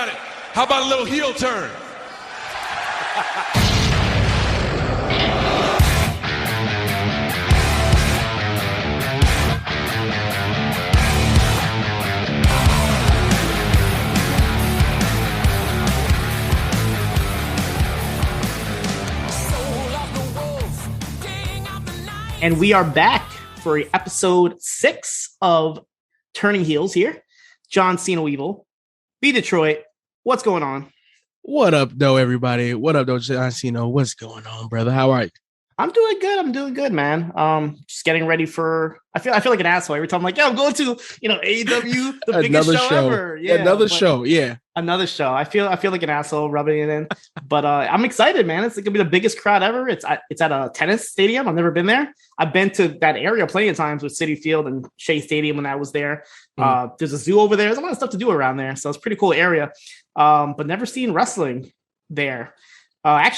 about it? How about a little heel turn? And we are back for episode 6 of Turning Heels here. John Cno B Detroit. What's going on? What up, though, everybody? What up, though, John Cno? What's going on, brother? How are you? I'm doing good, man. Just getting ready for. I feel like an asshole every time. I'm like, yeah, I'm going to AEW, the biggest show ever. Yeah, another show. I feel like an asshole rubbing it in, but I'm excited, man. It's gonna be the biggest crowd ever. It's at a tennis stadium. I've never been there. I've been to that area plenty of times with Citi Field and Shea Stadium when I was there. There's a zoo over there. There's a lot of stuff to do around there, so it's a pretty cool area. But never seen wrestling there. I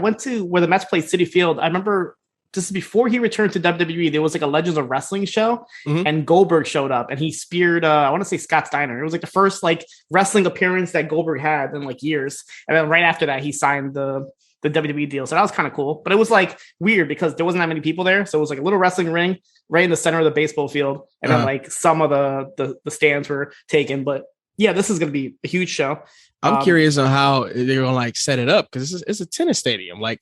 went to where the Mets played Citi Field. I remember this is before he returned to WWE. There was like a Legends of Wrestling show, and Goldberg showed up and he speared, I want to say Scott Steiner. It was like the first like wrestling appearance that Goldberg had in like years. And then right after that, he signed the WWE deal. So that was kind of cool. But it was like weird because there wasn't that many people there. So it was like a little wrestling ring right in the center of the baseball field. And then like some of the stands were taken. But yeah, this is going to be a huge show. I'm curious on how they're going to like set it up because it's a tennis stadium. Like,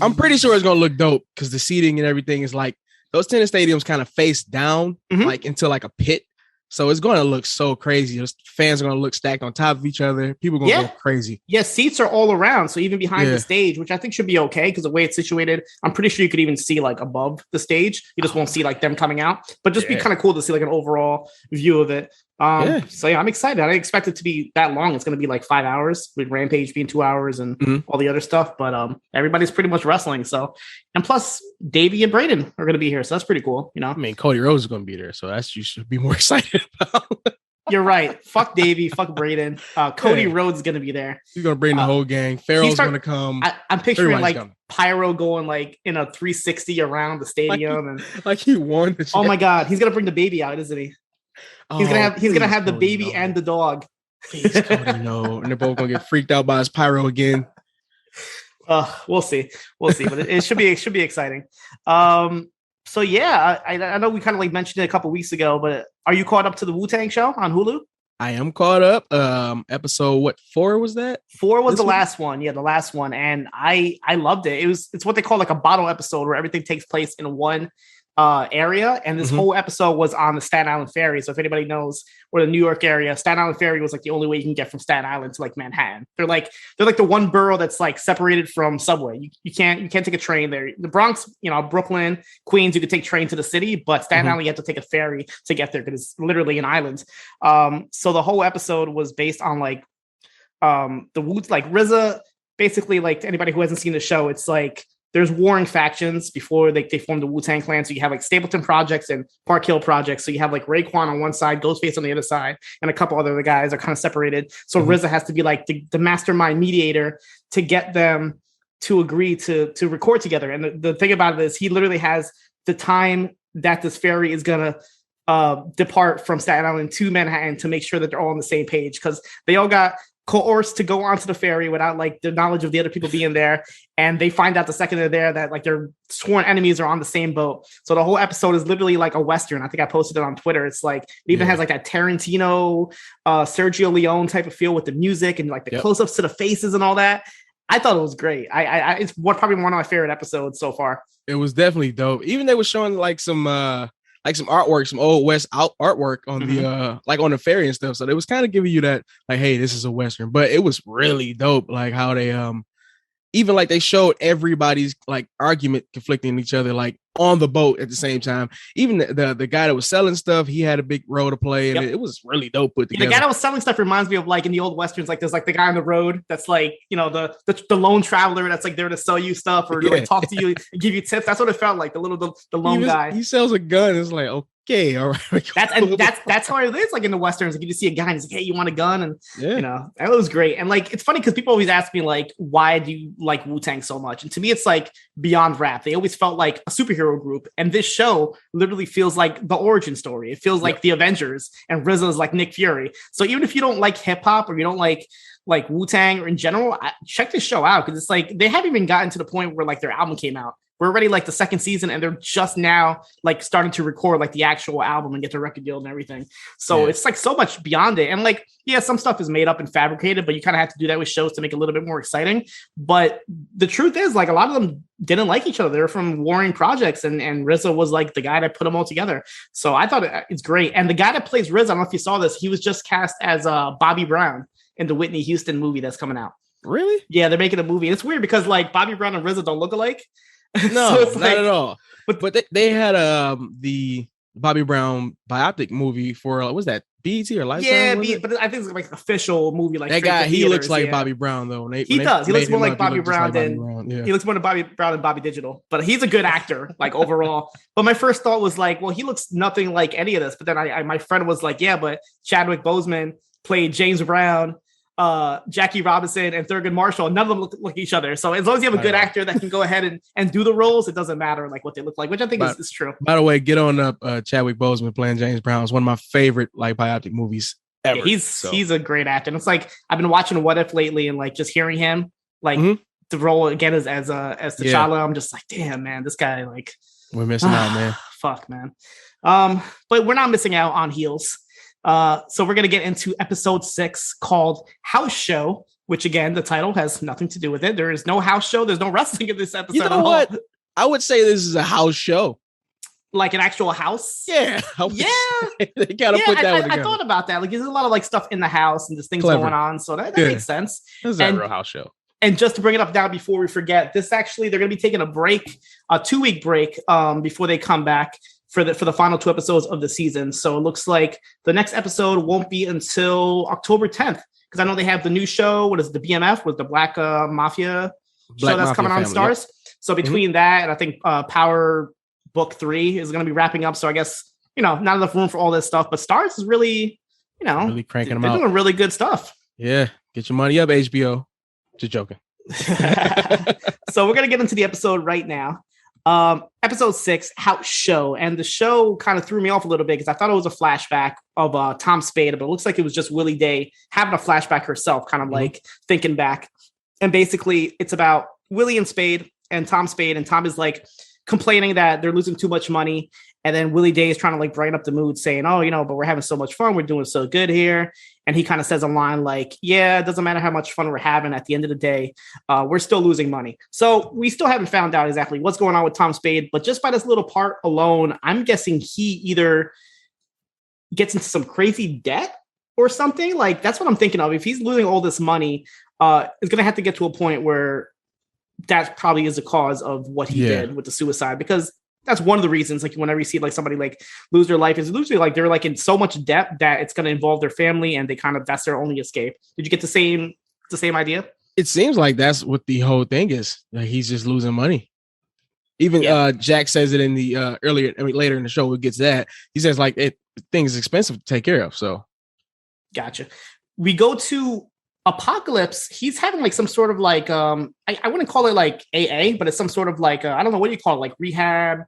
I'm pretty sure it's going to look dope because the seating and everything is like those tennis stadiums kind of face down like into like a pit. So it's going to look so crazy. Those fans are going to look stacked on top of each other. People are going to go crazy. Yeah, seats are all around. So even behind the stage, which I think should be okay because the way it's situated, I'm pretty sure you could even see like above the stage. You just won't see like them coming out, but just be kind of cool to see like an overall view of it. So yeah, I'm excited. I didn't expect it to be that long. It's going to be like 5 hours with Rampage being 2 hours and all the other stuff. But everybody's pretty much wrestling. So, and plus Davey and Braden are going to be here. So that's pretty cool. I mean, Cody Rhodes is going to be there. So you should be more excited about. You're right. Fuck Davey. Fuck Braden. Cody Rhodes is going to be there. He's going to bring the whole gang. Pharaoh's going to come. I'm picturing like Pyro going like in a 360 around the stadium. Like he won. Oh my God. He's going to bring the baby out, isn't he? He's gonna have the baby and the dog. Please, Cody, no. And they're both gonna get freaked out by his pyro again. We'll see. But it should be exciting. So yeah, I know we kind of like mentioned it a couple weeks ago, but are you caught up to the Wu-Tang show on Hulu? I am caught up. Episode 4 was that? 4 was the last one. Yeah, the last one, and I loved it. It's what they call like a bottle episode where everything takes place in one area, and this whole episode was on the Staten Island Ferry. So if anybody knows where the New York area, Staten Island Ferry was like the only way you can get from Staten Island to like Manhattan. They're like the one borough that's like separated from subway. You can't take a train there. The Bronx, Brooklyn, Queens, you could take train to the city, but Staten Island you have to take a ferry to get there because it's literally an island. So the whole episode was based on like the Woods, like RZA. Basically, like anybody who hasn't seen the show, it's like there's warring factions before they formed the Wu-Tang Clan. So you have like Stapleton Projects and Park Hill Projects. So you have like Raekwon on one side, Ghostface on the other side, and a couple other guys are kind of separated. So RZA has to be like the mastermind mediator to get them to agree to record together. And the thing about it is he literally has the time that this ferry is going to depart from Staten Island to Manhattan to make sure that they're all on the same page because they all got coerced to go onto the ferry without like the knowledge of the other people being there, and they find out the second they're there that like their sworn enemies are on the same boat. So the whole episode is literally like a Western. I think I posted it on Twitter. It's like it even has like that Tarantino, Sergio Leone type of feel with the music and like the close-ups to the faces and all that. I thought it was great. It's probably one of my favorite episodes so far. It was definitely dope. Even they were showing like some artwork, some old West artwork on the like on the ferry and stuff. So they was kind of giving you that like, hey, this is a Western, but it was really dope. Like how they even like they showed everybody's like argument conflicting each other, like on the boat at the same time. Even the guy that was selling stuff, he had a big role to play, and it was really dope put together. The guy that was selling stuff reminds me of like in the old Westerns, like there's like the guy on the road that's like, the lone traveler that's like there to sell you stuff or to like talk to you and give you tips. That's what it felt like. The lone guy. He sells a gun. It's like, okay, all right. That's how it is. Like in the westerns, like you just see a guy and he's like, hey, you want a gun? And that was great. And like it's funny because people always ask me like, why do you like Wu-Tang so much? And to me, it's like beyond rap. They always felt like a superhero group, and this show literally feels like the origin story. It feels like the Avengers, and RZA's like Nick Fury. So even if you don't like hip hop or you don't like Wu-Tang or in general, check this show out because it's like they haven't even gotten to the point where like their album came out. We're already like the second season and they're just now like starting to record like the actual album and get the record deal and everything. So it's like so much beyond it. And like, yeah, some stuff is made up and fabricated, but you kind of have to do that with shows to make it a little bit more exciting. But the truth is like a lot of them didn't like each other. They're from warring projects and RZA was like the guy that put them all together. So I thought it's great. And the guy that plays RZA, I don't know if you saw this, he was just cast as Bobby Brown in the Whitney Houston movie that's coming out. Really? Yeah, they're making a movie. And it's weird because like Bobby Brown and RZA don't look alike. No, so not at all. But they had the Bobby Brown biopic movie for what was that, BET or Lifetime? Yeah, but I think it's like an official movie. Like that guy, he looks like Bobby Brown though. He does. He looks more like Bobby Brown than he looks more like Bobby Brown than Bobby Digital. But he's a good actor, like overall. But my first thought was like, well, he looks nothing like any of this. But then my friend was like, yeah, but Chadwick Boseman played James Brown, Jackie Robinson and Thurgood Marshall. None of them look like each other. So as long as you have a good actor that can go ahead and do the roles, it doesn't matter like what they look like, which I think is true. By the way, get on up. Chadwick Boseman playing James Brown is one of my favorite like biopic movies ever. Yeah, he's a great actor. And it's like I've been watching What If lately, and like just hearing him like the role again as T'Challa. I'm just like, damn man, this guy like we're missing out, man. Fuck man. But we're not missing out on heels. So we're going to get into episode 6 called House Show, which again, the title has nothing to do with it. There is no house show. There's no wrestling in this episode. You know what? I would say this is a house show. Like an actual house? Yeah. They gotta put that together. I thought about that. Like there's a lot of like stuff in the house and there's things going on. So that makes sense. This is a real house show. And just to bring it up now before we forget, this actually, they're going to be taking a break, a 2-week break before they come back for the final 2 episodes of the season. So it looks like the next episode won't be until October 10th, because I know they have the new show. What is it, the BMF with the Black Mafia show that's coming on Stars. Yep. So between that and I think Power Book 3 is going to be wrapping up. So I guess, not enough room for all this stuff, but Stars is really, really cranking them out. They're doing really good stuff. Yeah. Get your money up, HBO. Just joking. So we're going to get into the episode right now. Episode 6, House Show. And the show kind of threw me off a little bit because I thought it was a flashback of Tom Spade, but it looks like it was just Willie Day having a flashback herself, kind of like thinking back. And basically it's about Willie and Spade and Tom Spade. And Tom is like complaining that they're losing too much money. And then Willie Day is trying to like brighten up the mood saying, oh, but we're having so much fun. We're doing so good here. And he kind of says a line like, yeah, it doesn't matter how much fun we're having. At the end of the day, we're still losing money. So we still haven't found out exactly what's going on with Tom Spade. But just by this little part alone, I'm guessing he either gets into some crazy debt or something. Like that's what I'm thinking of. If he's losing all this money, it's going to have to get to a point where that probably is the cause of what he did with the suicide, because that's one of the reasons, like whenever you see like somebody like lose their life, is usually like they're like in so much debt that it's going to involve their family and that's their only escape. Did you get the same idea? It seems like that's what the whole thing is. Like he's just losing money. Even Jack says it in the later in the show, it gets that. He says like things is expensive to take care of. So gotcha. We go to Apocalypse. He's having like some sort of like I wouldn't call it like AA, but it's some sort of like I don't know, what do you call it, like rehab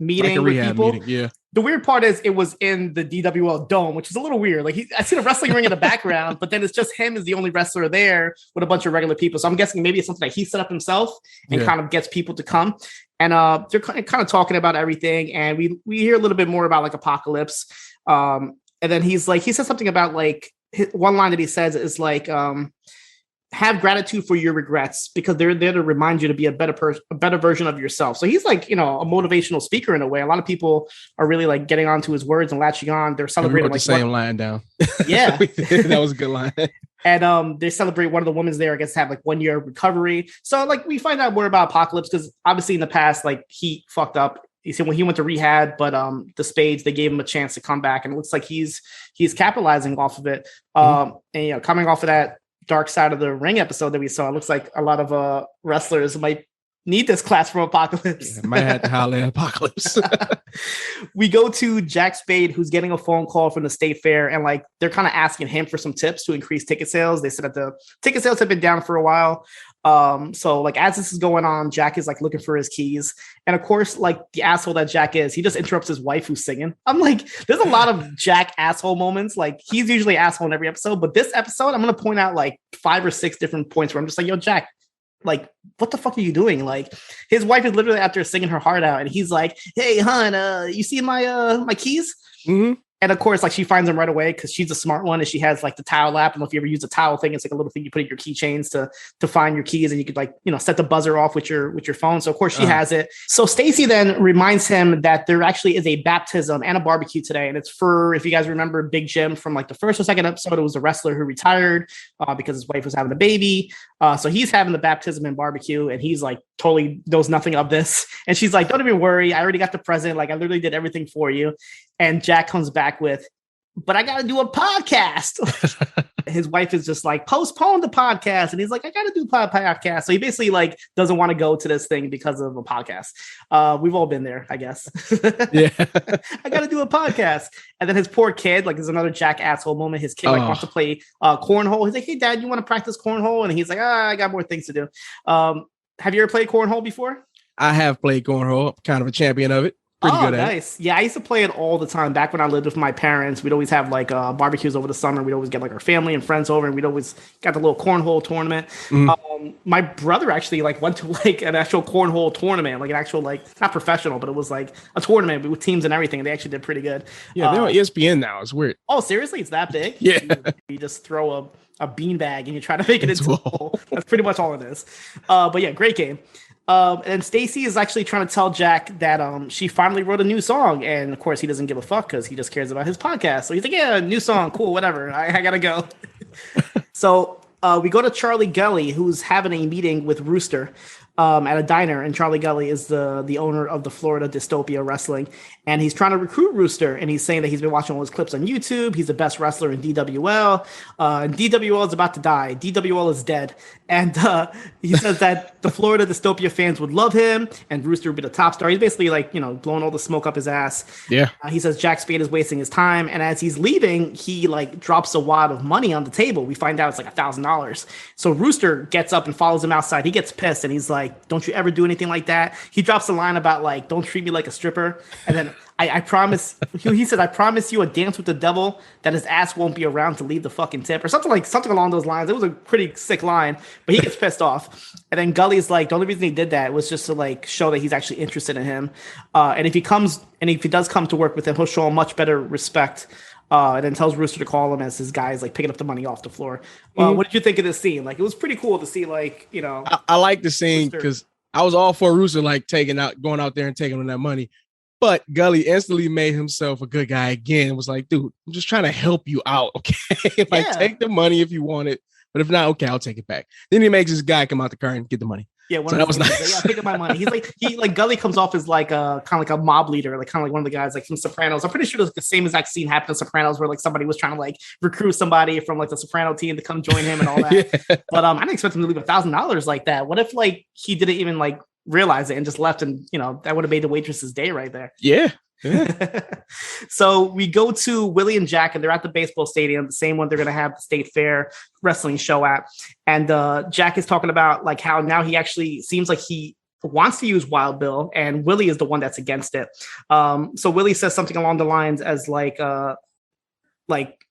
meeting like with people. Meeting, yeah. The weird part is it was in the DWL Dome, which is a little weird. Like I see the wrestling ring in the background, but then it's just him as the only wrestler there with a bunch of regular people. So I'm guessing maybe it's something that he set up himself and kind of gets people to come. And they're kind of talking about everything, and we hear a little bit more about like Apocalypse. And then he says something about like one line that he says is like, have gratitude for your regrets because they're there to remind you to be a better version of yourself. So he's like, a motivational speaker in a way. A lot of people are really like getting onto his words and latching on. They're celebrating like the same line down. Yeah, that was a good line. And they celebrate one of the women's there, I guess, have like 1 year of recovery. So like we find out more about Apocalypse because obviously in the past, like he fucked up. He said when he went to rehab, but the Spades, they gave him a chance to come back, and it looks like he's capitalizing off of it. And coming off of that Dark Side of the Ring episode that we saw, it looks like a lot of wrestlers might need this class from Apocalypse. Yeah, might have to holler at Apocalypse. We go to Jack Spade, who's getting a phone call from the state fair, and like they're kind of asking him for some tips to increase ticket sales. They said that the ticket sales have been down for a while. So like as this is going on, Jack is like looking for his keys. And of course, like the asshole that Jack is, he just interrupts his wife who's singing. I'm like, there's a lot of Jack asshole moments. Like he's usually asshole in every episode, but this episode, I'm going to point out like 5 or 6 different points where I'm just like, yo, Jack, like, what the fuck are you doing? Like his wife is literally out there singing her heart out. And he's like, hey, hon, you see my keys? Mm-hmm. And of course, like she finds them right away because she's a smart one and she has like the towel app. I don't know if you ever use a towel thing. It's like a little thing you put in your keychains to find your keys, and you could like, you know, set the buzzer off with your phone. So of course she has it. So Staci then reminds him that there actually is a baptism and a barbecue today. And it's for, if you guys remember Big Jim from like the first or second episode, it was a wrestler who retired because his wife was having a baby. So he's having the baptism and barbecue, and he's like totally knows nothing of this. And she's like, don't even worry. I already got the present. Like I literally did everything for you. And Jack comes back with, but I got to do a podcast. His wife is just like, postpone the podcast. And he's like, I got to do a podcast. So he basically like doesn't want to go to this thing because of a podcast. We've all been there, I guess. Yeah. I got to do a podcast. And then his poor kid, like there's another Jack asshole moment. His kid like wants to play cornhole. He's like, hey dad, you want to practice cornhole? And he's like, I got more things to do. Have you ever played cornhole before? I have played cornhole. I'm kind of a champion of it. Pretty good at nice. Yeah, I used to play it all the time. Back when I lived with my parents, we'd always have like barbecues over the summer. We'd always get like our family and friends over, and we'd always got the little cornhole tournament. My brother actually like went to like an actual cornhole tournament, like an actual like not professional, but it was like a tournament with teams and everything. And they actually did pretty good. Yeah, they're on ESPN now. It's weird. Oh, seriously? It's that big? Yeah. You just throw a beanbag and you try to make it into a hole. That's pretty much all it is. But yeah, great game. And Staci is actually trying to tell Jack that she finally wrote a new song. And of course, he doesn't give a fuck because he just cares about his podcast. So he's like, yeah, new song. Cool, whatever. I got to go. So we go to Charlie Gully, who's having a meeting with Rooster at a diner. And Charlie Gully is the owner of the Florida Dystopia Wrestling. And he's trying to recruit Rooster. And he's saying that he's been watching all his clips on YouTube. He's the best wrestler in DWL. And DWL is about to die. DWL is dead. And he says that the Florida Dystopia fans would love him. And Rooster would be the top star. He's basically like, you know, blowing all the smoke up his ass. Yeah. He says Jack Spade is wasting his time. And as he's leaving, he like drops a wad of money on the table. We find out it's like $1,000. So Rooster gets up and follows him outside. He gets pissed and he's like, don't you ever do anything like that. He drops a line about like, don't treat me like a stripper. And then I promise, he said, I promise you a dance with the devil that his ass won't be around to leave the fucking tip or something along those lines. It was a pretty sick line, but he gets pissed off. And then Gully's like, the only reason he did that was just to like show that he's actually interested in him. And if he does come to work with him, he'll show him much better respect. And then tells Rooster to call him as his guys like picking up the money off the floor. What did you think of this scene? Like, it was pretty cool to see, like, you know. I like the scene because I was all for Rooster like going out there and taking on that money. But Gully instantly made himself a good guy again. It was like, dude, I'm just trying to help you out, okay? Like, take the money if you want it. But if not, okay, I'll take it back. Then he makes his guy come out the car and get the money. Yeah, that was nice. Yeah, pick up my money. He's like Gully comes off as like kind of like a mob leader, like kind of like one of the guys like from Sopranos. I'm pretty sure the same exact scene happened in Sopranos where like somebody was trying to like recruit somebody from like the Soprano team to come join him and all that. Yeah. But I didn't expect him to leave $1,000 like that. What if like he didn't even like realize it and just left, and you know that would have made the waitress's day right there. Yeah. So we go to Willie and Jack, and they're at the baseball stadium, the same one they're going to have the state fair wrestling show at. And Jack is talking about like how now he actually seems like he wants to use Wild Bill, and Willie is the one that's against it. So Willie says something along the lines as like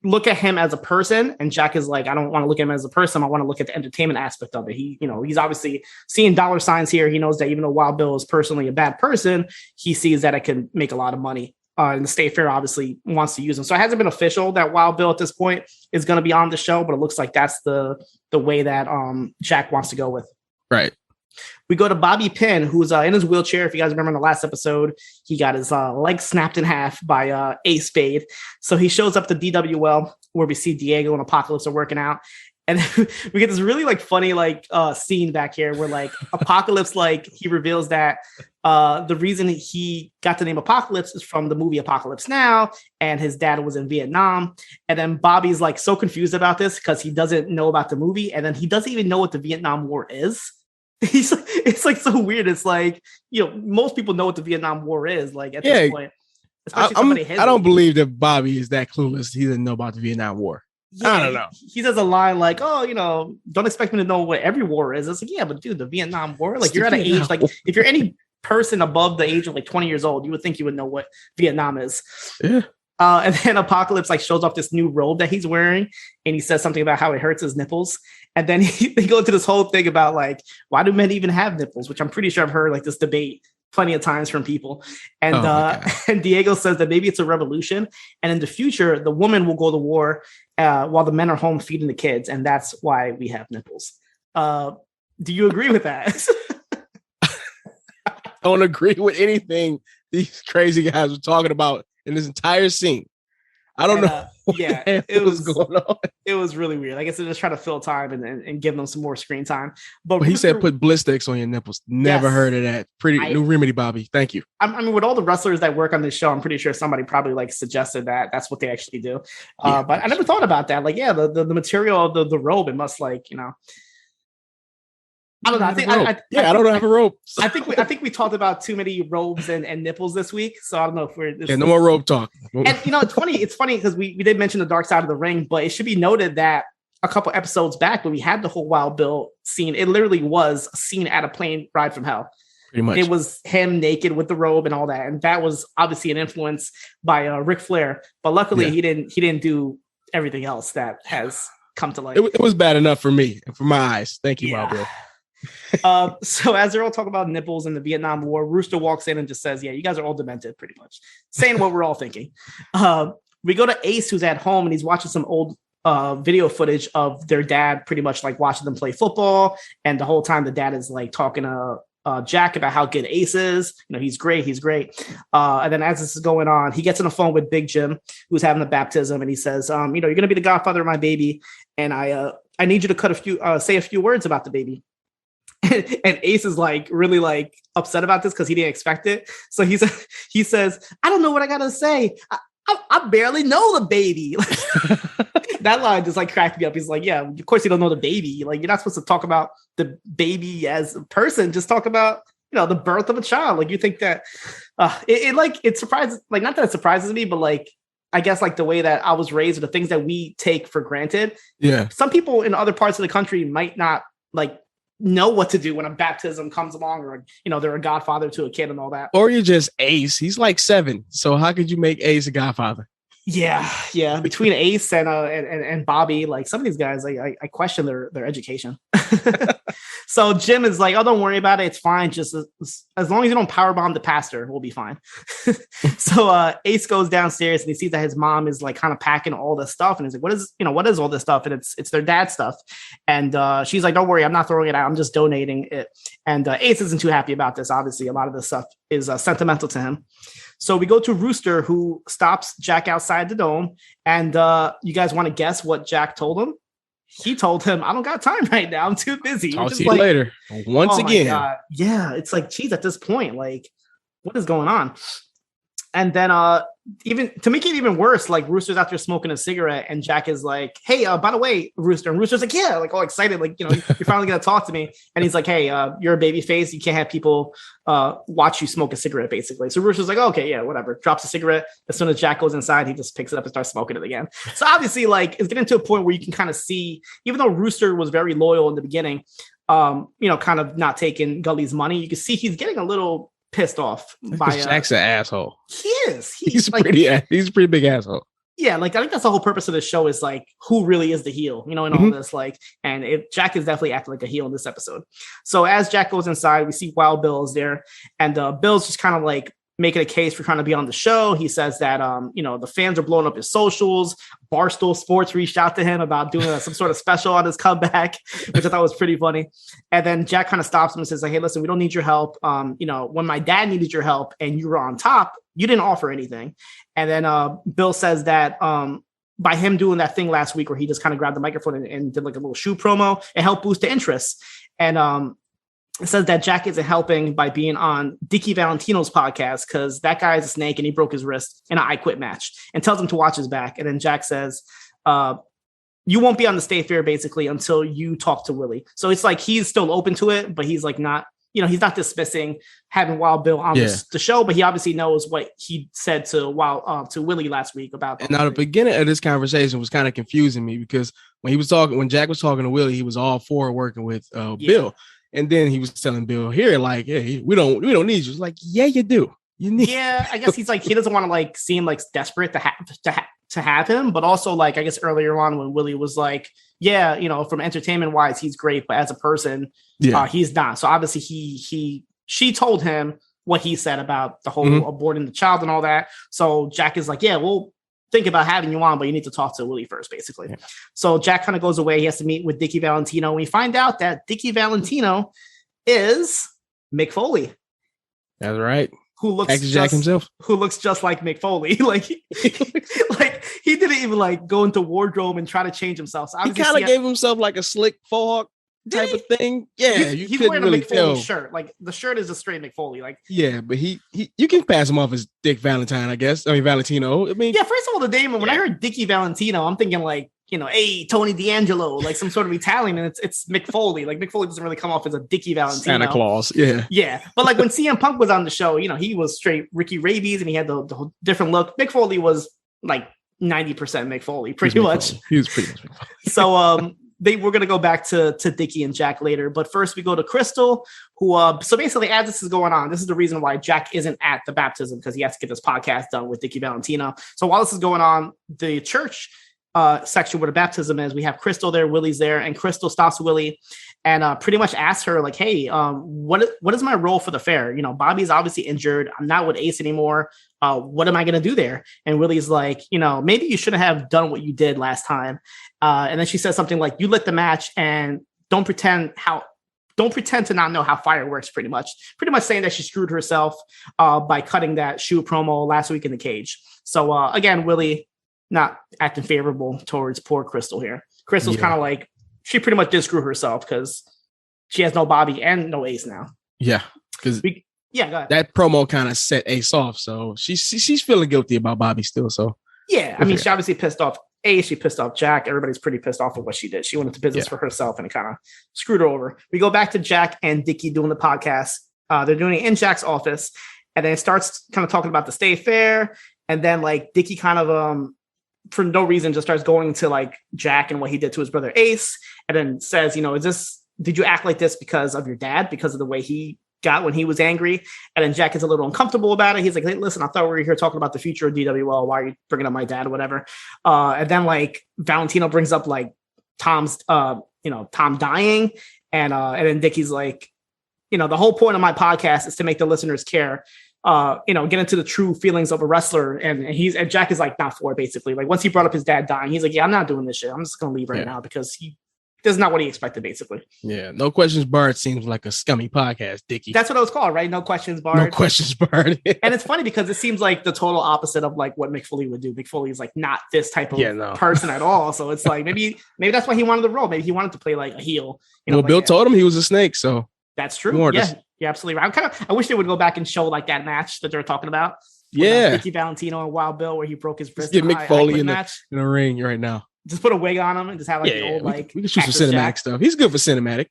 look at him as a person, and Jack is like, I don't want to look at him as a person. I want to look at the entertainment aspect of it. He's obviously seeing dollar signs here. He knows that even though Wild Bill is personally a bad person, he sees that it can make a lot of money. And the state fair obviously wants to use him. So it hasn't been official that Wild Bill at this point is going to be on the show, but it looks like that's the way that Jack wants to go with. Right. We go to Bobby Pinn, who's in his wheelchair. If you guys remember in the last episode, he got his leg snapped in half by Ace Spade. So he shows up to DWL where we see Diego and Apocalypse are working out. And we get this really like funny like scene back here where like Apocalypse, like he reveals that the reason he got the name Apocalypse is from the movie Apocalypse Now, and his dad was in Vietnam. And then Bobby's like so confused about this because he doesn't know about the movie, and then he doesn't even know what the Vietnam War is. It's like so weird. It's like, most people know what the Vietnam War is, like, at this point. I don't believe that Bobby is that clueless. He doesn't know about the Vietnam War. Yeah, I don't know. He says a line like, "Oh, don't expect me to know what every war is." It's like, yeah, but dude, the Vietnam War. Like, you're at an age, like, if you're any person above the age of like 20 years old, you would think you would know what Vietnam is. Yeah. And then Apocalypse like shows off this new robe that he's wearing, and he says something about how it hurts his nipples. And then they go into this whole thing about like, why do men even have nipples? Which I'm pretty sure I've heard like this debate plenty of times from people. And and Diego says that maybe it's a revolution, and in the future, the woman will go to war while the men are home feeding the kids, and that's why we have nipples. Do you agree with that? I don't agree with anything these crazy guys were talking about in this entire scene. I don't know. Yeah, it was going on. It was really weird. I guess they're just trying to fill time and give them some more screen time. But he said put bliss sticks on your nipples. Never heard of that. Pretty new remedy, Bobby. Thank you. I mean, with all the wrestlers that work on this show, I'm pretty sure somebody probably like suggested that that's what they actually do. But I never thought about that. Like, yeah, the material of the robe, it must like, I don't know. I don't have a rope. I think we talked about too many robes and nipples this week. So I don't know if we're no more rope talk. And it's funny because we did mention the dark side of the ring, but it should be noted that a couple episodes back when we had the whole Wild Bill scene, it literally was a scene at a plane ride from hell. Pretty much. It was him naked with the robe and all that, and that was obviously an influence by Ric Flair. But luckily, he didn't do everything else that has come to light. It was bad enough for me and for my eyes. Thank you, Wild Bill. So as they're all talking about nipples in the Vietnam War, Rooster walks in and just says, yeah, you guys are all demented, pretty much saying what we're all thinking. We go to Ace, who's at home, and he's watching some old video footage of their dad pretty much like watching them play football. And the whole time the dad is like talking to Jack about how good Ace is. He's great. And then as this is going on, he gets on the phone with Big Jim, who's having a baptism. And he says, you're going to be the godfather of my baby. And I need you to say a few words about the baby. And Ace is like really like upset about this because he didn't expect it. So he says, I don't know what I gotta say. I barely know the baby. That line just like cracked me up. He's like, yeah, of course you don't know the baby. Like, you're not supposed to talk about the baby as a person. Just talk about the birth of a child. Like, you think that it surprises, like, not that it surprises me, but like, I guess like the way that I was raised, or the things that we take for granted. Yeah. Some people in other parts of the country might not like know what to do when a baptism comes along, or they're a godfather to a kid and all that. Or you're just Ace. He's like 7, so how could you make Ace a godfather? Yeah. Between Ace and Bobby, like some of these guys, I question their education. So Jim is like, oh, don't worry about it. It's fine. Just as long as you don't powerbomb the pastor, we'll be fine. So Ace goes downstairs and he sees that his mom is like kind of packing all this stuff. And he's like, what is all this stuff? And it's their dad's stuff. And she's like, don't worry, I'm not throwing it out. I'm just donating it. And Ace isn't too happy about this. Obviously, a lot of this stuff is sentimental to him. So we go to Rooster, who stops Jack outside the dome. And you guys want to guess what Jack told him? He told him, I don't got time right now. I'm too busy. Talk to you later. Once again. Yeah, it's like, geez, at this point, like, what is going on? And then even to make it even worse, like Rooster's out there smoking a cigarette and Jack is like, hey, by the way, Rooster. And Rooster's like, yeah, like all excited, like, you're finally going to talk to me. And he's like, hey, you're a baby face. You can't have people watch you smoke a cigarette, basically. So Rooster's like, okay, yeah, whatever. Drops a cigarette. As soon as Jack goes inside, he just picks it up and starts smoking it again. So obviously, like, it's getting to a point where you can kind of see, even though Rooster was very loyal in the beginning, kind of not taking Gully's money, you can see he's getting a little pissed off by Jack's an asshole. He is. He's a pretty big asshole. Yeah, like I think that's the whole purpose of the show is like who really is the heel, in all this, like, and Jack is definitely acting like a heel in this episode. So as Jack goes inside, we see Wild Bill is there, and Bill's just kind of like making a case for trying to be on the show. He says that the fans are blowing up his socials. Barstool Sports reached out to him about doing some sort of special on his comeback, which I thought was pretty funny. And then Jack kind of stops him and says, like, hey, listen, we don't need your help. When my dad needed your help and you were on top, you didn't offer anything. And then Bill says that by him doing that thing last week where he just kind of grabbed the microphone and did like a little shoe promo, it helped boost the interest. And it says that Jack isn't helping by being on Dickie Valentino's podcast because that guy is a snake and he broke his wrist in an I Quit match, and tells him to watch his back. And then Jack says, you won't be on the state fair basically until you talk to Willie. So it's like he's still open to it, but he's like not, he's not dismissing having Wild Bill on the show, but he obviously knows what he said to Willie last week about. And now the beginning of this conversation was kind of confusing me because when Jack was talking to Willie, he was all for working with Bill. And then he was telling Bill here, like, hey, we don't need you. It's like, yeah, you do. You need. Yeah, I guess he's like, he doesn't want to like seem like desperate to have him, but also like, I guess earlier on when Willie was like, yeah, from entertainment wise, he's great, but as a person, he's not. So obviously she told him what he said about the whole aborting the child and all that. So Jack is like, yeah, we'll think about having you on, but you need to talk to Willie first, basically. Yeah. So Jack kind of goes away. He has to meet with Dickie Valentino. We find out that Dickie Valentino is Mick Foley. That's right. Who looks Jack himself? Who looks just like Mick Foley? Like he didn't even like go into wardrobe and try to change himself. So he kind of gave himself like a slick faux type of thing. Yeah, you couldn't really tell. Shirt, like the shirt is a straight Mick Foley. Like but he you can pass him off as Dick Valentine, I guess. I mean Valentino. First of all, the name when I heard Dickie Valentino, I'm thinking like, hey, Tony D'Angelo, like some sort of Italian, and it's Mick Foley. Like Mick Foley doesn't really come off as a Dickie Valentino. Santa Claus, yeah. Yeah. But like when CM Punk was on the show, he was straight Ricky Rabies and he had the different look. Mick Foley was like 90% Mick Foley, pretty much. He was pretty much Mick Foley. So we're gonna go back to Dickie and Jack later, but first we go to Crystal, who so basically as this is going on, this is the reason why Jack isn't at the baptism, because he has to get this podcast done with Dickie Valentino. So while this is going on, the church section where the baptism is, we have Crystal there, Willie's there, and Crystal stops Willie and pretty much asks her like, hey, what is my role for the fair? Bobby's obviously injured. I'm not with Ace anymore. What am I going to do there? And Willie's like, maybe you shouldn't have done what you did last time. And then she says something like, you lit the match and don't pretend to not know how fire works, pretty much saying that she screwed herself by cutting that shoot promo last week in the cage. So again, Willie not acting favorable towards poor Crystal here. Crystal's kind of like, she pretty much did screw herself because she has no Bobby and no Ace now. Yeah, because go ahead. That promo kind of set Ace off, so she's feeling guilty about Bobby still. So yeah, I mean, she obviously pissed off Ace, she pissed off Jack. Everybody's pretty pissed off at what she did. She went into business for herself and it kind of screwed her over. We go back to Jack and Dickie doing the podcast. They're doing it in Jack's office, and then it starts kind of talking about the state fair, and then like Dickie kind of for no reason just starts going to like Jack and what he did to his brother Ace, and then says, did you act like this because of your dad, because of the way he got when he was angry? And then Jack is a little uncomfortable about it. He's like, hey, listen, I thought we were here talking about the future of DWL. Why are you bringing up my dad or whatever? And then like Valentino brings up like Tom's, Tom dying. And then Dickie's like, the whole point of my podcast is to make the listeners care, get into the true feelings of a wrestler. And Jack is like, not for it, basically. Like once he brought up his dad dying, he's like, yeah, I'm not doing this shit. I'm just going to leave right now because this is not what he expected, basically. Yeah. No Questions Barred seems like a scummy podcast, Dickie. That's what it was called, right? No Questions Barred. No Questions Barred. And it's funny because it seems like the total opposite of like what Mick Foley would do. Mick Foley is like not this type of person at all. So it's like, maybe that's why he wanted the role. Maybe he wanted to play like a heel. Bill told him he was a snake. So that's true. Yeah, you're absolutely right. I wish they would go back and show like that match that they're talking about. Yeah. Dickie Valentino and Wild Bill where he broke his wrist. Get Mick Foley in the ring right now. Just put a wig on him and just have like the old like. We can shoot some cinematic stuff. He's good for cinematic.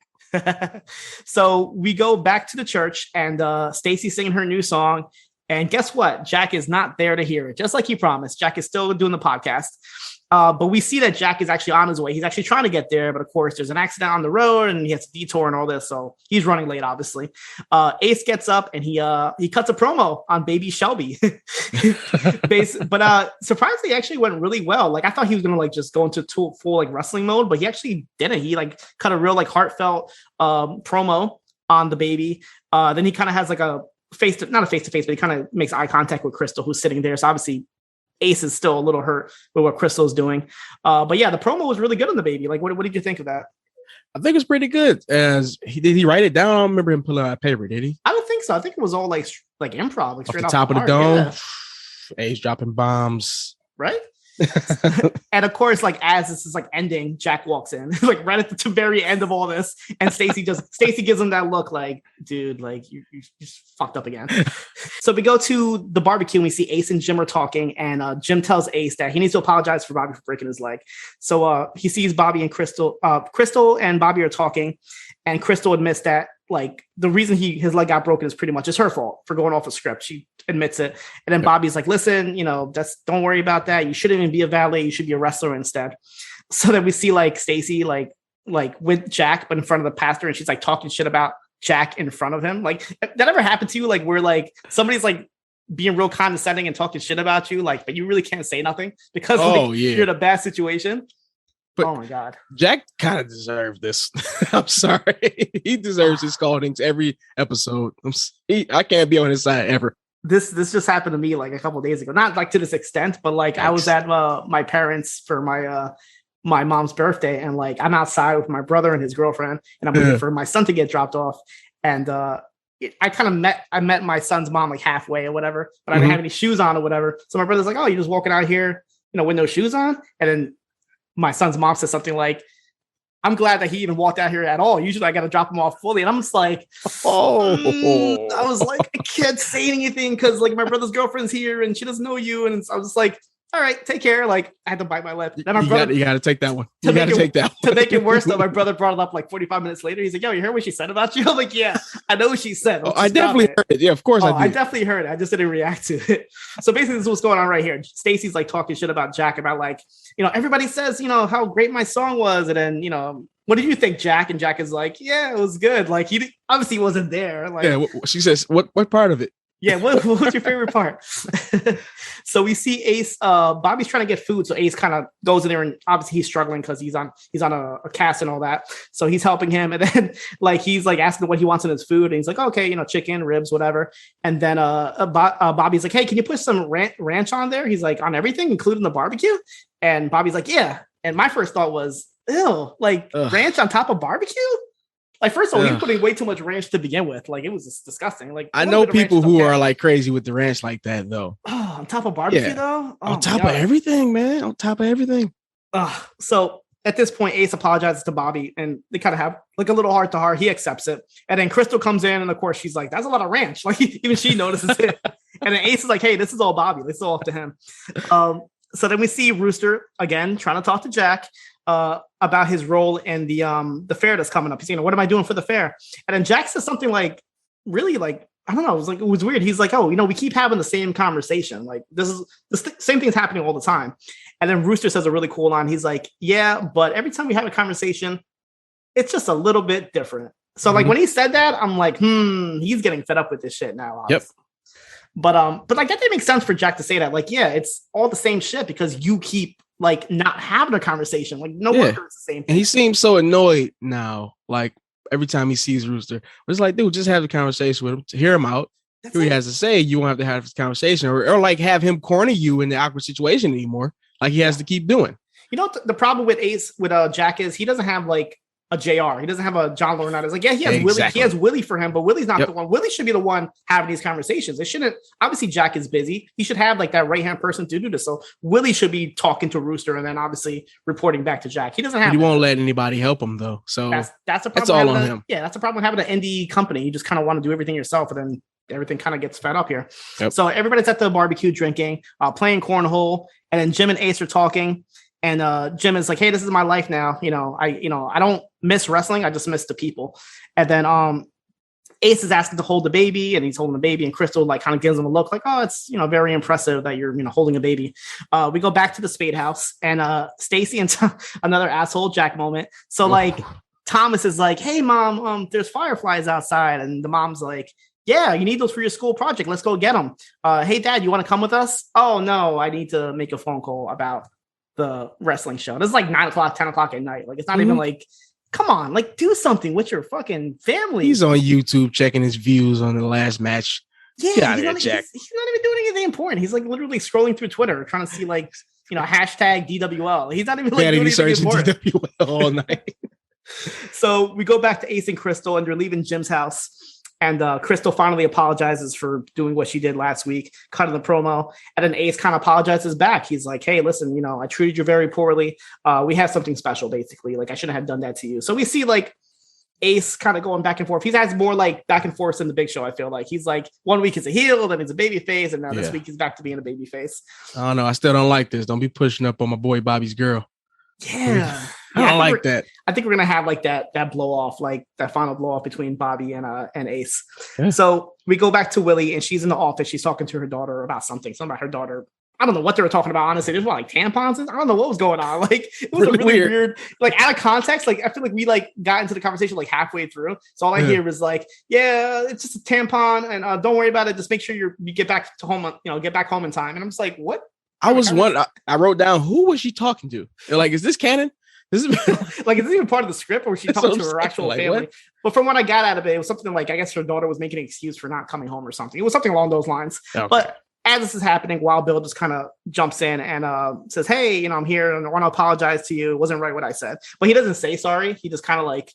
So we go back to the church and Staci's singing her new song. And guess what? Jack is not there to hear it, just like he promised. Jack is still doing the podcast. But we see that Jack is actually on his way. He's actually trying to get there. But of course, there's an accident on the road and he has to detour and all this. So he's running late, obviously. Ace gets up and he cuts a promo on baby Shelby. But surprisingly, actually went really well. Like I thought he was going to like just go into full like wrestling mode, but he actually didn't. He like cut a real like heartfelt promo on the baby. Then he kind of has like not a face-to-face, but he kind of makes eye contact with Crystal, who's sitting there. So obviously Ace is still a little hurt with what Crystal's doing. But yeah, the promo was really good on the baby. Like, what did you think of that? I think it's pretty good. Did he write it down? I don't remember him pulling out paper, did he? I don't think so. I think it was all like improv, like straight off the top of the dome. Yeah. Ace dropping bombs. Right? And of course, like as this is like ending, Jack walks in like right at the very end of all this, and Staci gives him that look like, dude, like you just fucked up again. So we go to the barbecue and we see Ace and Jim are talking, and Jim tells Ace that he needs to apologize for Bobby for breaking his leg. So he sees Bobby and Crystal and Bobby are talking, and Crystal admits that like the reason his leg got broken is pretty much her fault for going off a script. She admits it. And then Bobby's like, listen, don't worry about that. You shouldn't even be a valet. You should be a wrestler instead. So then we see like Staci like with Jack, but in front of the pastor, and she's like talking shit about Jack in front of him. Like that ever happened to you? Like where like somebody's like being real condescending and talking shit about you, like, but you really can't say nothing because you're in a bad situation. But oh my God, Jack kind of deserved this. I'm sorry. He deserves his scoldings every episode. I can't be on his side ever. This just happened to me like a couple of days ago. Not like to this extent, but like I was at my parents for my mom's birthday, and like I'm outside with my brother and his girlfriend, and I'm waiting for my son to get dropped off. And I met my son's mom like halfway or whatever, but I didn't have any shoes on or whatever. So my brother's like, "Oh, you're just walking out here, with no shoes on?" And then my son's mom says something like, "I'm glad that he even walked out here at all. Usually I got to drop him off fully." And I'm just like, I was like, I can't say anything because like my brother's girlfriend's here and she doesn't know you. And I was just like, all right, take care. Like I had to bite my lip. Then my brother, you got to take that one. You got to take that one. To make it worse, though, my brother brought it up like 45 minutes later. He's like, "Yo, you heard what she said about you?" I'm like, "Yeah, I know what she said." I definitely heard it. Yeah, of course I did. I definitely heard it. I just didn't react to it. So basically, this is what's going on right here. Staci's like talking shit about Jack about like, everybody says, how great my song was. And then, what did you think, Jack? And Jack is like, "Yeah, it was good." Like he obviously wasn't there. Like, yeah, she says, what part of it? Yeah, what's your favorite part? So we see Ace. Bobby's trying to get food, so Ace kind of goes in there, and obviously he's struggling because he's on a cast and all that. So he's helping him, and then like he's like asking what he wants in his food, and he's like, "Okay, chicken, ribs, whatever." And then Bobby's like, "Hey, can you put some ranch on there?" He's like, "On everything, including the barbecue?" And Bobby's like, "Yeah." And my first thought was, "Ew, like ranch on top of barbecue?" Like, first of all, you're putting way too much ranch to begin with. Like, it was just disgusting. Like, I know people who are like crazy with the ranch like that, though. Oh, on top of barbecue, though? Oh, on top of everything, man. On top of everything. So at this point, Ace apologizes to Bobby, and they kind of have like a little heart to heart. He accepts it. And then Crystal comes in, and of course, she's like, "That's a lot of ranch." Like, even she notices it. And then Ace is like, "Hey, this is all Bobby. This is all up to him." So then we see Rooster again trying to talk to Jack about his role in the fair that's coming up. He's saying, "What am I doing for the fair?" And then Jack says something like, really like, I don't know. It was weird. He's like, "Oh, we keep having the same conversation. Like this is the same thing's happening all the time." And then Rooster says a really cool line. He's like, "Yeah, but every time we have a conversation, it's just a little bit different." So like when he said that, I'm like, he's getting fed up with this shit now. Honestly. Yep. But like that didn't make sense for Jack to say that. Like, yeah, it's all the same shit because you keep like not having a conversation. Like no one hears the same thing. And he seems so annoyed now. Like every time he sees Rooster, it's like, dude, just have a conversation with him to hear him out. Hear what he has to say. You won't have to have this conversation or like have him corner you in the awkward situation anymore. Like he has to keep doing. The problem with Jack is he doesn't have like a JR. He doesn't have a John Laurinaitis. Like, yeah, he has Willie. He has Willie for him, but Willie's not the one. Willie should be the one having these conversations. It shouldn't. Obviously, Jack is busy. He should have like that right hand person to do this. So Willie should be talking to Rooster and then obviously reporting back to Jack. He doesn't have. He won't let anybody help him though. So that's a problem. That's all on him. Yeah, that's a problem having an indie company. You just kind of want to do everything yourself, and then everything kind of gets fed up here. Yep. So everybody's at the barbecue drinking, playing cornhole, and then Jim and Ace are talking. And Jim is like, "Hey, this is my life now. I don't miss wrestling. I just miss the people." And then Ace is asking to hold the baby, and he's holding the baby, and Crystal like kind of gives him a look like, "Oh, it's very impressive that you're holding a baby." We go back to the Spade house, and Staci and another asshole Jack moment. So like Thomas is like, "Hey, mom, there's fireflies outside," and the mom's like, "Yeah, you need those for your school project. Let's go get them." "Hey, Dad, you want to come with us?" "Oh no, I need to make a phone call about the wrestling show." This is like 9 o'clock, 10 o'clock at night. Like, it's not even like, come on, like do something with your fucking family. He's on YouTube checking his views on the last match. Yeah, he's not even doing anything important. He's like literally scrolling through Twitter trying to see like, hashtag DWL. He's not even like doing anything important. DWL all night. So we go back to Ace and Crystal, and they're leaving Jim's house. And Crystal finally apologizes for doing what she did last week, cutting the promo. And then Ace kind of apologizes back. He's like, hey, listen, you know, I treated you very poorly. We have something special, basically. Like, I shouldn't have done that to you. So we see like Ace kind of going back and forth. He has more like back and forth in the Big Show, I feel like. He's like, one week he's a heel, then he's a baby face, and now this week he's back to being a baby face. I don't know. I still don't like this. Don't be pushing up on my boy Bobby's girl. Yeah. I don't like that. I think we're gonna have like that blow off, like that final blow off between Bobby and Ace. Yeah. So we go back to Willie, and she's in the office. She's talking to her daughter about something about her daughter. I don't know what they were talking about. Honestly, there's like tampons. I don't know what was going on. Like it was really weird. Like out of context. Like I feel like we like got into the conversation like halfway through. So all I hear was like, yeah, it's just a tampon, and don't worry about it. Just make sure you get back to home. You know, get back home in time. And I'm just like, what? I wrote down, who was she talking to? They're like, is this canon? This is like, is this even part of the script, or was she talking to her actual family? What? But from what I got out of it, it was something like, I guess her daughter was making an excuse for not coming home or something. It was something along those lines. Okay. But as this is happening, Wild Bill just kind of jumps in and says, hey, you know, I'm here and I want to apologize to you. It wasn't right what I said. But he doesn't say sorry. He just kind of like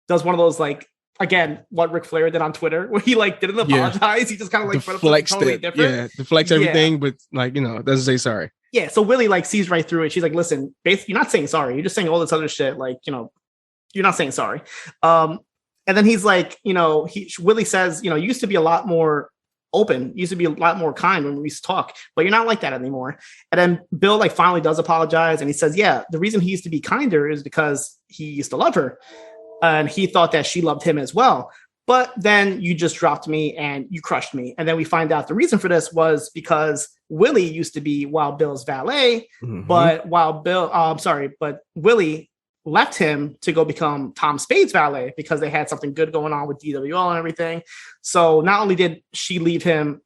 does one of those, like, again, what Ric Flair did on Twitter, where he like didn't apologize. He just kind of like deflects totally different. Yeah, deflects everything, but like, you know, doesn't say sorry. Yeah, so Willie like sees right through it. She's like, listen, basically, you're not saying sorry. You're just saying all this other shit. Like, you know, you're not saying sorry. And then he's like, you know, Willie says, you know, you used to be a lot more open, used to be a lot more kind when we used to talk, but you're not like that anymore. And then Bill like finally does apologize, and he says, yeah, the reason he used to be kinder is because he used to love her, and he thought that she loved him as well. But then you just dropped me and you crushed me. And then we find out the reason for this was because Willie used to be Wild Bill's valet, but but Willie left him to go become Tom Spade's valet because they had something good going on with DWL and everything. So not only did she leave him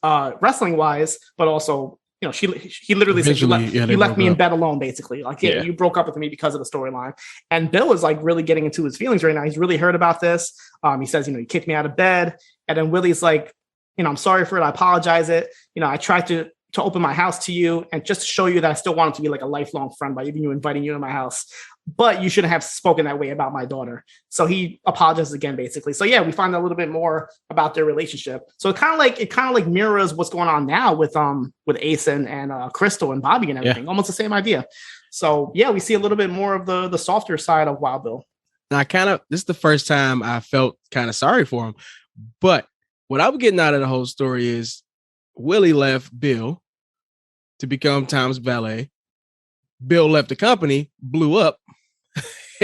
wrestling wise, but also, you know, he literally said, you left me in bed alone, basically. Like, yeah, you broke up with me because of the storyline. And Bill is like really getting into his feelings right now. He's really hurt about this. He says, you know, you kicked me out of bed. And then Willie's like, you know, I'm sorry for it. I apologize it. You know, I tried to open my house to you and just to show you that I still wanted to be like a lifelong friend by even inviting you in my house. But you shouldn't have spoken that way about my daughter. So he apologizes again, basically. So yeah, we find out a little bit more about their relationship. So it kind of like mirrors what's going on now with Ace and Crystal and Bobby and everything. Almost the same idea. So yeah, we see a little bit more of the softer side of Wild Bill. Now, this is the first time I felt kind of sorry for him. But what I'm getting out of the whole story is Willie left Bill to become Tom's valet. Bill left the company, blew up,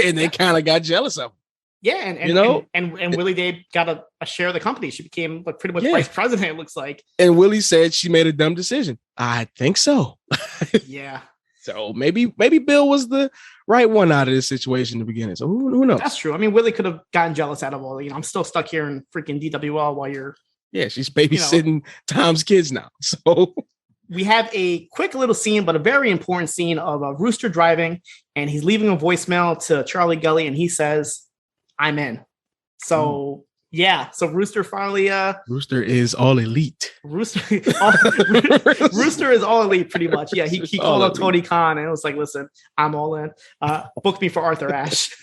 and they kind of got jealous of him. Yeah, and you know, and Willie Day got a share of the company. She became like pretty much vice president, it looks like. And Willie said she made a dumb decision. I think so. Yeah. So maybe Bill was the right one out of this situation in the beginning. So who knows? That's true. I mean, Willie could have gotten jealous out of all. You know, I'm still stuck here in freaking DWL while you're. Yeah, she's babysitting Tom's kids now. So we have a quick little scene, but a very important scene of a Rooster driving, and he's leaving a voicemail to Charlie Gully, and he says, "I'm in." So yeah, so Rooster finally. Rooster is all elite. Rooster is all elite, pretty much. Yeah, he called up Tony Khan and it was like, "Listen, I'm all in. Book me for Arthur Ashe."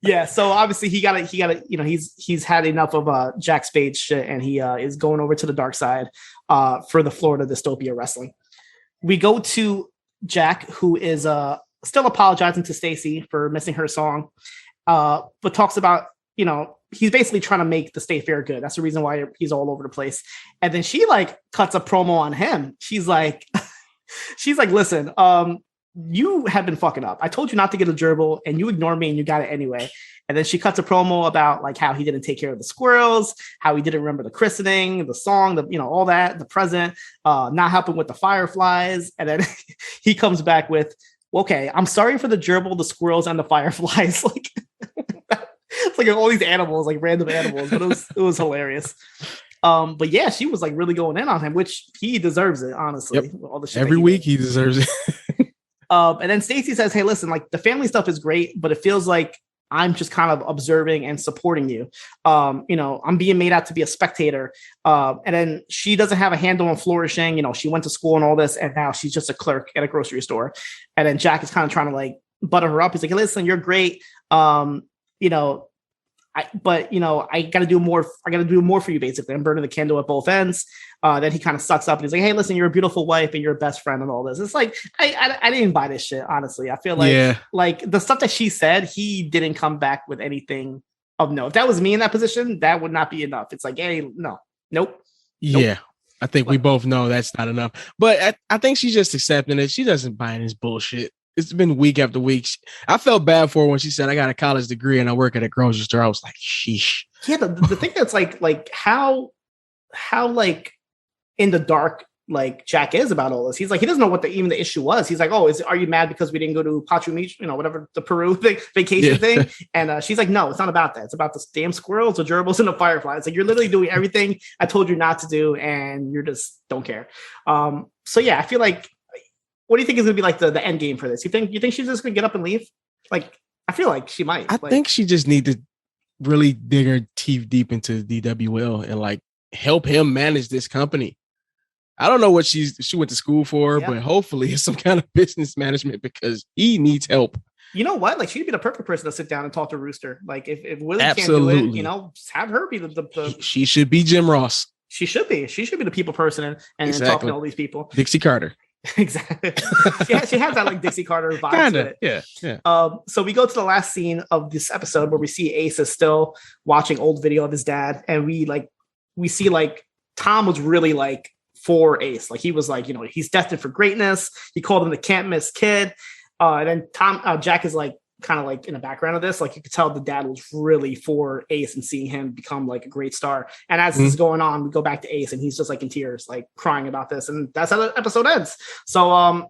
Yeah, so obviously he got you know, he's had enough of Jack Spade shit, and he is going over to the dark side for the Florida Dystopia Wrestling. We go to Jack, who is still apologizing to Staci for missing her song, but talks about, you know, he's basically trying to make the state fair good. That's the reason why he's all over the place. And then she like cuts a promo on him. She's like, listen, you have been fucking up. I told you not to get a gerbil and you ignored me and you got it anyway. And then she cuts a promo about like how he didn't take care of the squirrels, how he didn't remember the christening, the song, the, you know, all that, the present, not helping with the fireflies. And then he comes back with, okay, I'm sorry for the gerbil, the squirrels, and the fireflies. Like, it's like all these animals, like random animals, but it was hilarious. But yeah, she was like really going in on him, which he deserves it, honestly. Yep. All the shit every week he deserves it. And then Staci says, "Hey, listen, like the family stuff is great, but it feels like I'm just kind of observing and supporting you. You know, I'm being made out to be a spectator." And then she doesn't have a handle on flourishing. You know, she went to school and all this, and now she's just a clerk at a grocery store. And then Jack is kind of trying to like butter her up. He's like, "Hey, listen, you're great. You know, but you know, I got to do more. I got to do more for you. Basically, I'm burning the candle at both ends. Then he kind of sucks up and he's like, "Hey, listen, you're a beautiful wife and you're a best friend and all this." It's like I didn't buy this shit. Honestly, I feel like like the stuff that she said, he didn't come back with anything of no. If that was me in that position, that would not be enough. It's like, hey, nope. Yeah. I think we both know that's not enough. But I think she's just accepting it. She doesn't buy this bullshit. It's been week after week. I felt bad for her when she said, I got a college degree and I work at a grocery store. I was like, sheesh. Yeah, the thing that's like how like in the dark like Jack is about all this. He's like, he doesn't know what even the issue was. He's like, oh, are you mad because we didn't go to Pachu Beach, you know, whatever the Peru vacation thing? And she's like, no, it's not about that. It's about the damn squirrels, the gerbils, and the fireflies. Like, you're literally doing everything I told you not to do, and you're just don't care. So yeah, I feel like, what do you think is gonna be like the end game for this? You think she's just gonna get up and leave? Like, I feel like she might. I think she just need to really dig her teeth deep into DWL and like help him manage this company. I don't know what she went to school for, but hopefully it's some kind of business management because he needs help. You know what? Like, she'd be the perfect person to sit down and talk to Rooster. Like, if Willie can't do it, you know, have her be the She should be Jim Ross. She should be. She should be the people person and talking to all these people. Dixie Carter. Exactly. she has that like Dixie Carter vibe to it. Yeah. So we go to the last scene of this episode where we see Ace is still watching old video of his dad, and we see like Tom was really like for Ace. Like, he was like, you know, he's destined for greatness. He called him the can't miss kid. And then Jack is like kind of like in the background of this. Like, you could tell the dad was really for Ace and seeing him become like a great star. And as this is going on, we go back to Ace and he's just like in tears, like crying about this. And that's how the episode ends. So,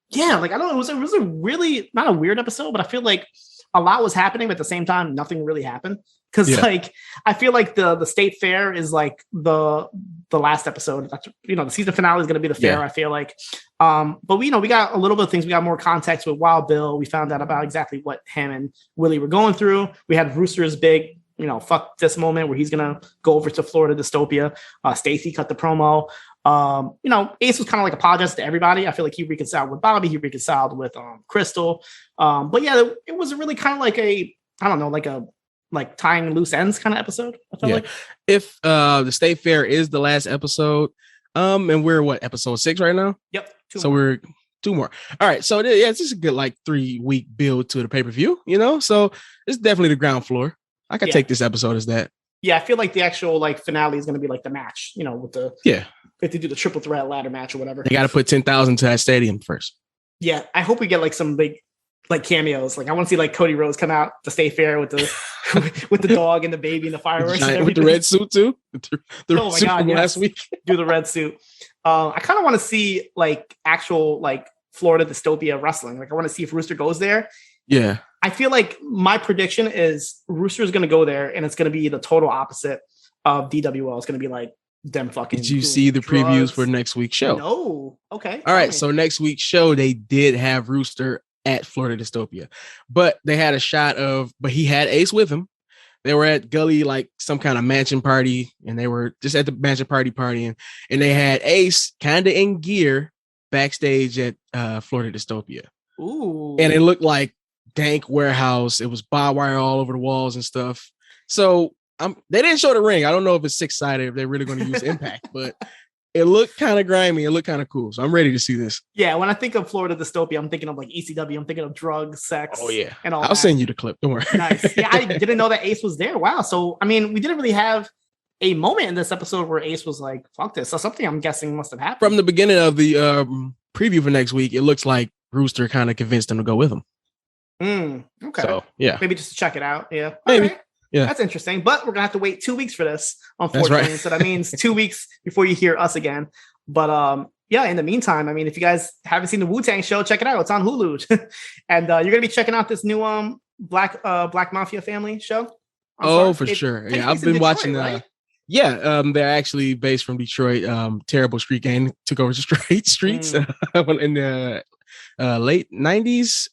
yeah, like, I don't know. It was a really not a weird episode, but I feel like a lot was happening, but at the same time, nothing really happened. Because like, I feel like the state fair is like the last episode. That's, you know, the season finale is going to be the fair. I feel like, but we got a little bit of things. We got more context with Wild Bill. We found out about exactly what him and Willie were going through. We had Rooster's big, you know, fuck this moment where he's gonna go over to Florida Dystopia. Staci cut the promo. You know, Ace was kind of like apologized to everybody. I feel like he reconciled with Bobby. He reconciled with Crystal. But yeah, it was really kind of like like tying loose ends kind of episode. I felt like if the state fair is the last episode, and we're episode 6 right now. Yep. We're 2 more. All right. So it's just a good like 3-week build to the pay-per-view, you know? So it's definitely the ground floor. I could take this episode as that. Yeah, I feel like the actual like finale is going to be like the match, you know, with the if they do the triple threat ladder match or whatever. They got to put 10,000 to that stadium first. Yeah, I hope we get like some big like cameos. Like, I want to see like Cody Rhodes come out to State Fair with the with the dog and the baby and the fireworks and with the red suit too. Oh my god! Last week, do the red suit. I kind of want to see like actual like Florida Dystopia wrestling. Like, I want to see if Rooster goes there. Yeah, I feel like my prediction is Rooster is going to go there, and it's going to be the total opposite of DWL. It's going to be like them fucking. Did you see the previews for next week's show? No. Okay. All right. So next week's show, they did have Rooster at Florida Dystopia, but they had a shot of, but he had Ace with him. They were at Gully, like some kind of mansion party, and they were just at the mansion party partying, and they had Ace kind of in gear backstage at Florida Dystopia. Ooh. And it looked like dank warehouse. It was barbed wire all over the walls and stuff. So they didn't show the ring. I don't know if it's 6-sided, if they're really going to use Impact, but it looked kind of grimy. It looked kind of cool. So I'm ready to see this. Yeah, when I think of Florida Dystopia, I'm thinking of like ECW. I'm thinking of drugs, sex. Oh, yeah. And all I'll send you the clip. Don't worry. Nice. Yeah, I didn't know that Ace was there. Wow. So, I mean, we didn't really have a moment in this episode where Ace was like, fuck this. So something I'm guessing must have happened. From the beginning of the preview for next week, it looks like Rooster kind of convinced him to go with him. Okay. So, yeah. Maybe just to check it out. Yeah. Maybe. Right. Yeah. That's interesting. But we're going to have to wait 2 weeks for this, unfortunately. Right. So that means 2 weeks before you hear us again. But yeah, in the meantime, I mean, if you guys haven't seen the Wu-Tang show, check it out. It's on Hulu. And you're going to be checking out this new Black Mafia family show. For sure. Yeah, I've been watching. Right? They're actually based from Detroit. Terrible Street Gang took over the streets in the late 90s,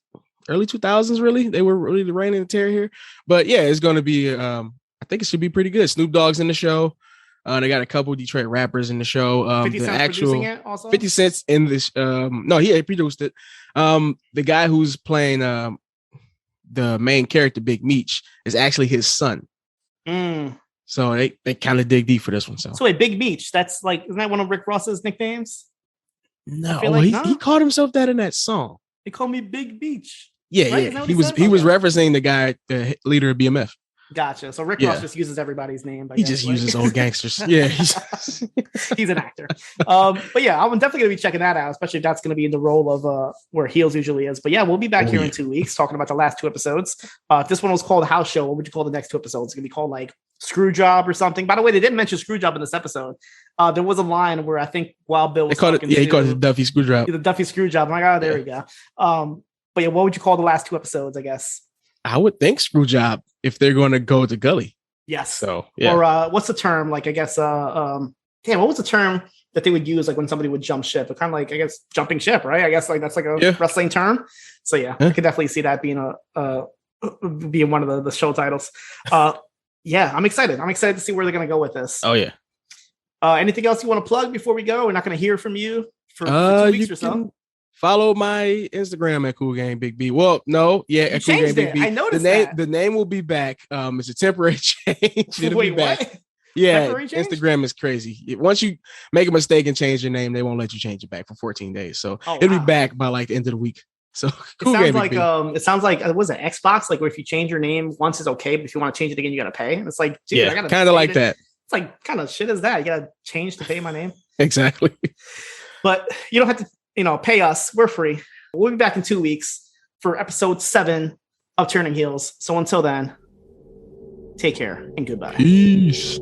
early 2000s, really. They were really the reign and tear here. But yeah, it's going to be, I think it should be pretty good. Snoop Dogg's in the show. They got a couple of Detroit rappers in the show. 50 Cent's producing it also? 50 Cent's in this. No, he produced it. The guy who's playing the main character, Big Meech, is actually his son. So they kind of dig deep for this one. So wait, Big Meech. That's like, isn't that one of Rick Ross's nicknames? No, he called himself that in that song. They call me Big Beach. Yeah, right? yeah. He was referencing the guy, the leader of BMF. Gotcha. So Rick Ross just uses everybody's name. He just uses old gangsters. Yeah, he's an actor. But yeah, I'm definitely gonna be checking that out, especially if that's gonna be in the role of where Heels usually is. But yeah, we'll be back here in 2 weeks talking about the last 2 episodes. If this one was called House Show, what would you call the next 2 episodes? It's gonna be called like Screwjob or something. By the way, they didn't mention Screwjob in this episode. There was a line where I think Wild Bill was he called it the Duffy Screwjob. The Duffy Screwjob. I'm like, oh, there we go. But yeah, what would you call the last 2 episodes? I guess I would think Screwjob if they're going to go to Gully. Yes. So yeah. Or what's the term? Like I guess what was the term that they would use like when somebody would jump ship? Kind of like I guess jumping ship, right? I guess like that's like a wrestling term. So yeah, I could definitely see that being being one of the show titles. Yeah, I'm excited. I'm excited to see where they're gonna go with this. Oh yeah. Anything else you want to plug before we go? We're not gonna hear from you for 2 weeks or so. Follow my Instagram at Cool Gang Big B. Well, no, at Cool Gang Big B. I noticed that. The name will be back. It's a temporary change. It'll be back. What? Yeah, Instagram is crazy. Once you make a mistake and change your name, they won't let you change it back for 14 days. So it'll be back by like the end of the week. So Cool Gang Big B. It sounds like was it Xbox? Like where if you change your name once it's okay, but if you want to change it again, you gotta pay. And it's like, dude, I gotta kind of like that. It's like kind of shit is that? You gotta change to pay my name. Exactly. But you don't have to. Pay us. We're free. We'll be back in 2 weeks for episode 7 of Turning Heels. So until then, take care and goodbye. Peace.